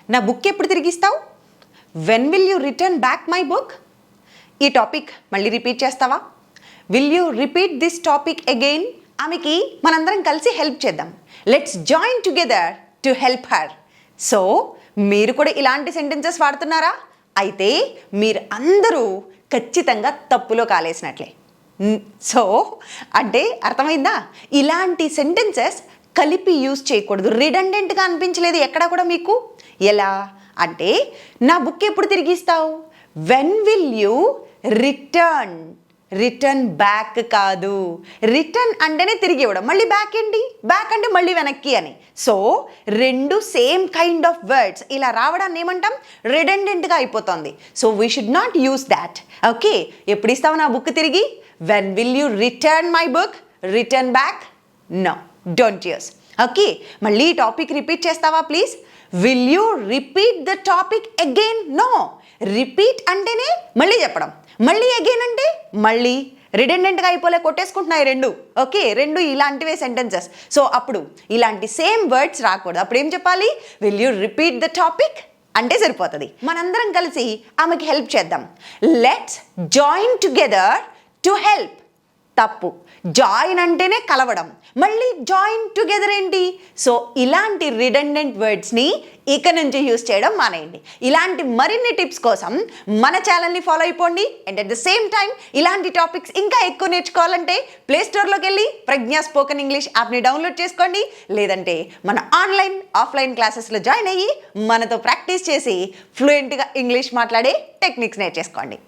నా బుక్ ఎప్పుడు తిరిగిస్తావు? When will you return back my book? ఈ టాపిక్ మళ్ళీ రిపీట్ చేస్తావా? Will you repeat this topic again? ఆమెకి మనందరం కలిసి హెల్ప్ చేద్దాం. Let's join together to help her. So మీరు కూడా ఇలాంటి సెంటెన్సెస్ వాడుతున్నారా? అయితే మీరు అందరూ ఖచ్చితంగా తప్పులో కాలేసినట్లే. సో అంటే అర్థమైందా? ఇలాంటి సెంటెన్సెస్ కలిపి యూజ్ చేయకూడదు. రిడెండెంట్గా అనిపించలేదు ఎక్కడా కూడా మీకు? ఎలా అంటే, నా బుక్ ఎప్పుడు తిరిగిస్తావు? When will you return? Return back కాదు. రిటర్న్ అంటేనే తిరిగి ఇవ్వడం, మళ్ళీ బ్యాక్ ఏంటి? బ్యాక్ అంటే మళ్ళీ వెనక్కి అని. సో రెండు సేమ్ కైండ్ ఆఫ్ వర్డ్స్ ఇలా రావడాన్ని ఏమంటాం? రిడెండెంట్గా అయిపోతుంది. So we should not use that. Okay, ఎప్పుడు ఇస్తావు నా బుక్ తిరిగి? When will you return my book? Return back? No, don't use. Okay, మళ్ళీ టాపిక్ రిపీట్ చేస్తావా please? Will you repeat the topic again? No. Repeat అంటేనే మళ్ళీ చెప్పడం, మళ్ళీ అగైన్ అంటే మళ్ళీ. రిడెండెంట్గా అయిపోలే, కొట్టేసుకుంటున్నాయి రెండు. ఓకే, రెండు ఇలాంటివే సెంటెన్సెస్. సో అప్పుడు ఇలాంటి సేమ్ వర్డ్స్ రాకూడదు. అప్పుడు ఏం చెప్పాలి? Will you repeat the topic అంటే సరిపోతుంది. మనందరం కలిసి ఆమెకి హెల్ప్ చేద్దాం. Let's join together to help. తప్పు. జాయిన్ అంటేనే కలవడం, మళ్ళీ జాయిన్ టుగెదర్ ఏంటి? సో ఇలాంటి రిడెండెంట్ వర్డ్స్ని ఇక నుంచి యూస్ చేయడం మానేయండి. ఇలాంటి మరిన్ని టిప్స్ కోసం మన ఛానల్ని ఫాలో అయిపోండి. And at the same time ఇలాంటి టాపిక్స్ ఇంకా ఎక్కువ నేర్చుకోవాలంటే ప్లే స్టోర్లోకి వెళ్ళి ప్రజ్ఞా స్పోకెన్ ఇంగ్లీష్ యాప్ని డౌన్లోడ్ చేసుకోండి. లేదంటే మన ఆన్లైన్ ఆఫ్లైన్ క్లాసెస్లో జాయిన్ అయ్యి మనతో ప్రాక్టీస్ చేసి ఫ్లూయెంట్గా ఇంగ్లీష్ మాట్లాడే టెక్నిక్స్ నేర్చేసుకోండి.